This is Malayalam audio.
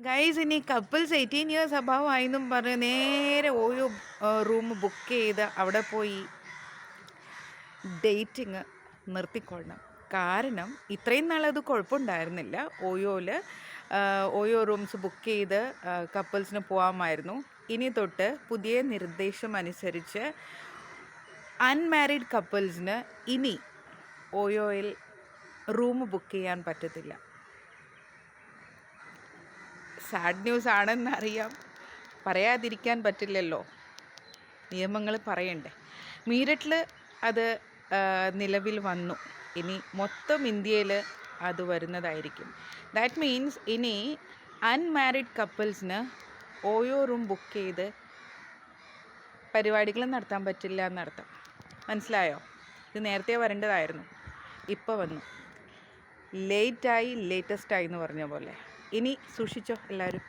ഗൈസ് ഇനി കപ്പിൾസ് 18 ഇയേഴ്സ് അബവ് ആയെന്നും പറഞ്ഞ് നേരെ ഓരോ റൂം ബുക്ക് ചെയ്ത് അവിടെ പോയി ഡേറ്റിങ് നിർത്തിക്കൊള്ളണം. കാരണം ഇത്രയും നാളത് കുഴപ്പമുണ്ടായിരുന്നില്ല. ഓയോ റൂംസ് ബുക്ക് ചെയ്ത് കപ്പിൾസിന് പോകാമായിരുന്നു. ഇനി തൊട്ട് പുതിയ നിർദ്ദേശം അനുസരിച്ച് അൺമാരീഡ് കപ്പിൾസിന് ഇനി ഓയോയിൽ റൂം ബുക്ക് ചെയ്യാൻ പറ്റത്തില്ല. സാഡ് ന്യൂസ് ആണെന്നറിയാം, പറയാതിരിക്കാൻ പറ്റില്ലല്ലോ, നിയമങ്ങൾ പറയണ്ടേ. മീററ്റിൽ അത് നിലവിൽ വന്നു. ഇനി മൊത്തം ഇന്ത്യയിൽ അത് വരുന്നതായിരിക്കും. ദാറ്റ് മീൻസ് ഇനി അൺമാരീഡ് കപ്പിൾസിന് ഓയോ റൂം ബുക്ക് ചെയ്ത് പരിപാടികൾ നടത്താൻ പറ്റില്ല എന്നർത്ഥം. മനസ്സിലായോ? ഇത് നേരത്തെ വരേണ്ടതായിരുന്നു, ഇപ്പോൾ വന്നു. ലേറ്റായി ലേറ്റസ്റ്റായി എന്ന് പറഞ്ഞ പോലെ. ഇനി സൂക്ഷിച്ചോ എല്ലാവരും.